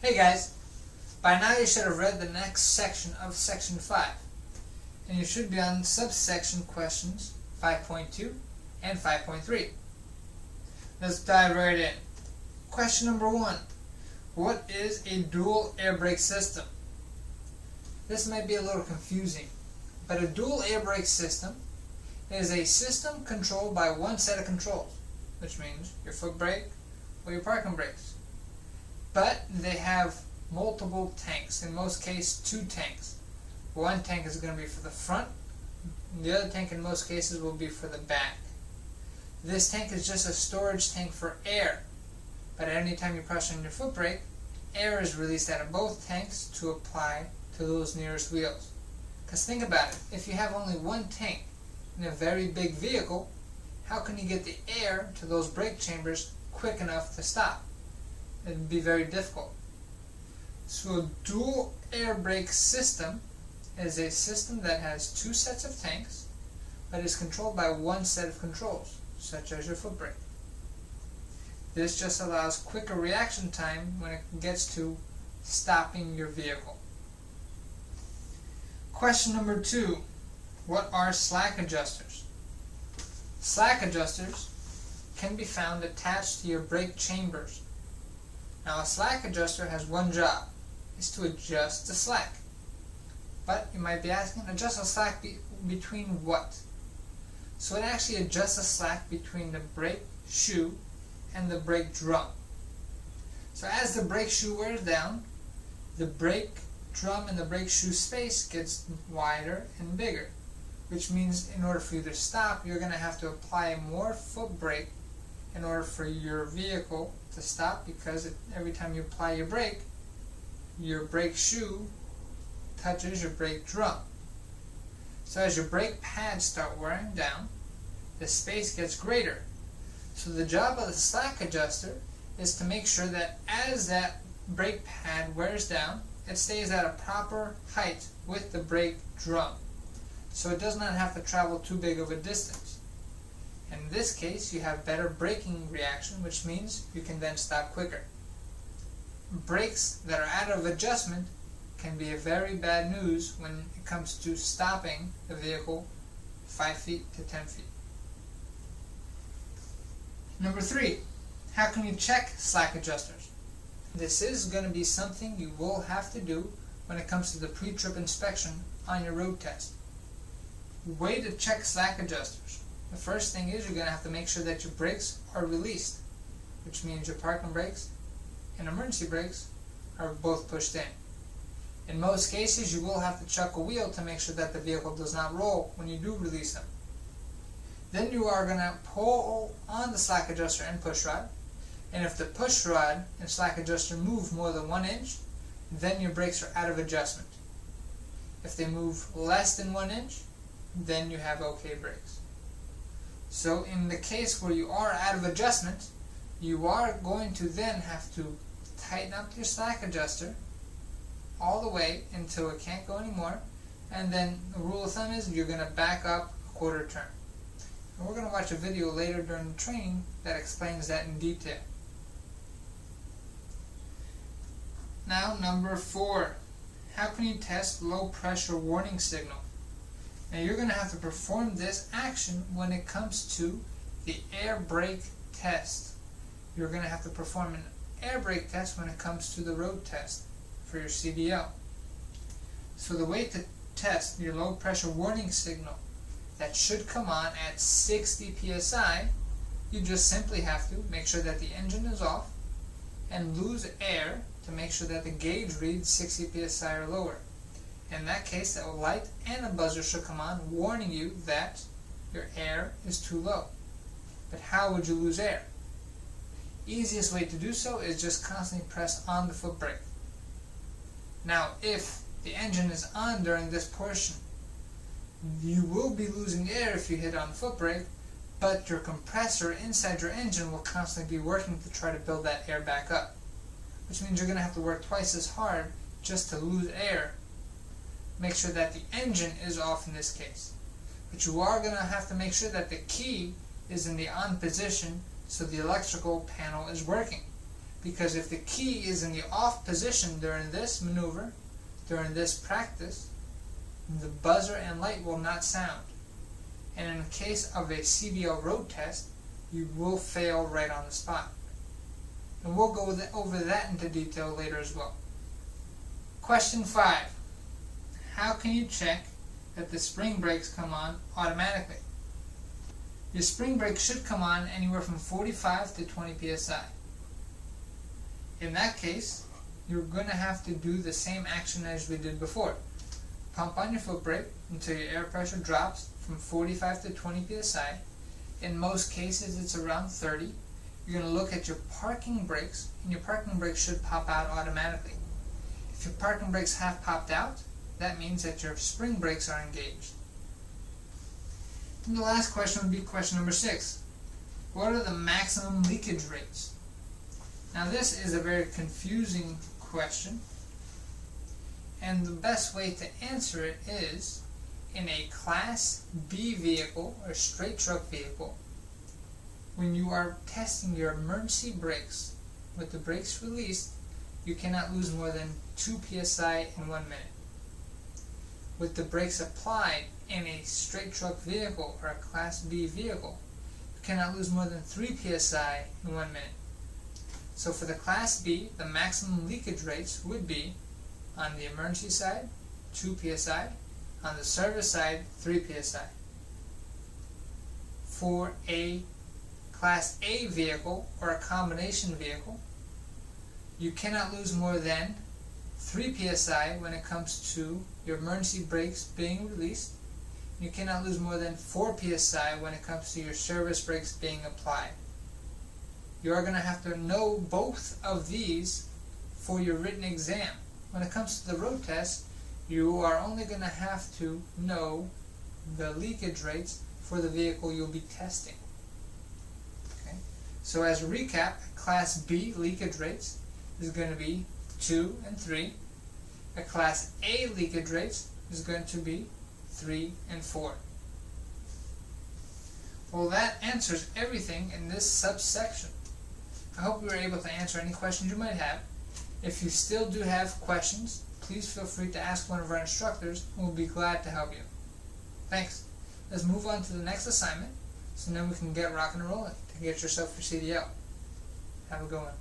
Hey guys, by now you should have read the next section of section 5, and you should be on subsection questions 5.2 and 5.3. Let's dive right in. Question number 1. What is a dual air brake system? This might be a little confusing, but a dual air brake system is a system controlled by one set of controls, which means your foot brake or your parking brakes. But they have multiple tanks, in most cases 2 tanks. One tank is going to be for the front, and the other tank in most cases will be for the back. This tank is just a storage tank for air, but at any time you press on your foot brake, air is released out of both tanks to apply to those nearest wheels. Because think about it, if you have only one tank in a very big vehicle, how can you get the air to those brake chambers quick enough to stop? It would be very difficult. So a dual air brake system is a system that has 2 sets of tanks, but is controlled by one set of controls, such as your foot brake. This just allows quicker reaction time when it gets to stopping your vehicle. Question number 2. What are slack adjusters? Slack adjusters can be found attached to your brake chambers. Now a slack adjuster has one job, is to adjust the slack. But you might be asking, adjust the slack between what? So it actually adjusts the slack between the brake shoe and the brake drum. So as the brake shoe wears down, the brake drum and the brake shoe space gets wider and bigger, which means in order for you to stop, you're going to have to apply more foot brake in order for your vehicle to stop, because every time you apply your brake shoe touches your brake drum. So as your brake pads start wearing down, the space gets greater. So the job of the slack adjuster is to make sure that as that brake pad wears down, it stays at a proper height with the brake drum, so it does not have to travel too big of a distance. In this case, you have better braking reaction, which means you can then stop quicker. Brakes that are out of adjustment can be a very bad news when it comes to stopping the vehicle 5 feet to 10 feet. Number 3, how can you check slack adjusters? This is going to be something you will have to do when it comes to the pre-trip inspection on your road test. Way to check slack adjusters. The first thing is you're going to have to make sure that your brakes are released, which means your parking brakes and emergency brakes are both pushed in. In most cases, you will have to chuck a wheel to make sure that the vehicle does not roll when you do release them. Then you are going to pull on the slack adjuster and push rod, and if the push rod and slack adjuster move more than 1 inch, then your brakes are out of adjustment. If they move less than 1 inch, then you have okay brakes. So in the case where you are out of adjustment, you are going to then have to tighten up your slack adjuster all the way until it can't go anymore, and then the rule of thumb is you're going to back up a 1/4 turn. And we're going to watch a video later during the training that explains that in detail. Now number 4, how can you test low pressure warning signal? Now you're going to have to perform this action when it comes to the air brake test. You're going to have to perform an air brake test when it comes to the road test for your CDL. So the way to test your low pressure warning signal that should come on at 60 psi, you just simply have to make sure that the engine is off and lose air to make sure that the gauge reads 60 psi or lower. In that case, a light and a buzzer should come on warning you that your air is too low. But how would you lose air? Easiest way to do so is just constantly press on the foot brake. Now if the engine is on during this portion, you will be losing air if you hit on the foot brake, but your compressor inside your engine will constantly be working to try to build that air back up, which means you're going to have to work twice as hard just to lose air. Make sure that the engine is off in this case. But you are going to have to make sure that the key is in the on position so the electrical panel is working. because if the key is in the off position during this maneuver, during this practice, the buzzer and light will not sound. And in case of a CBL road test, you will fail right on the spot. And we'll go over that into detail later as well. Question 5. How can you check that the spring brakes come on automatically? Your spring brakes should come on anywhere from 45 to 20 psi. In that case, you're going to have to do the same action as we did before. Pump on your foot brake until your air pressure drops from 45 to 20 psi. In most cases it's around 30. You're going to look at your parking brakes, and your parking brakes should pop out automatically. If your parking brakes have popped out, that means that your spring brakes are engaged. And the last question would be question number 6. What are the maximum leakage rates? Now this is a very confusing question, and the best way to answer it is, in a Class B vehicle or straight truck vehicle, when you are testing your emergency brakes with the brakes released, you cannot lose more than 2 psi in 1 minute. With the brakes applied in a straight truck vehicle or a Class B vehicle, you cannot lose more than 3 psi in 1 minute. So for the Class B, the maximum leakage rates would be, on the emergency side, 2 psi, on the service side, 3 psi. For a Class A vehicle or a combination vehicle, you cannot lose more than 3 psi when it comes to your emergency brakes being released. You cannot lose more than 4 psi when it comes to your service brakes being applied. You are going to have to know both of these for your written exam. When it comes to the road test, you are only going to have to know the leakage rates for the vehicle you'll be testing. Okay? So as a recap, Class B leakage rates is going to be 2 and 3. A Class A leakage rates is going to be 3 and 4. Well, that answers everything in this subsection. I hope we were able to answer any questions you might have. If you still do have questions, please feel free to ask one of our instructors, and we'll be glad to help you. Thanks. Let's move on to the next assignment, so then we can get rocking and rolling to get yourself your CDL. Have a good one.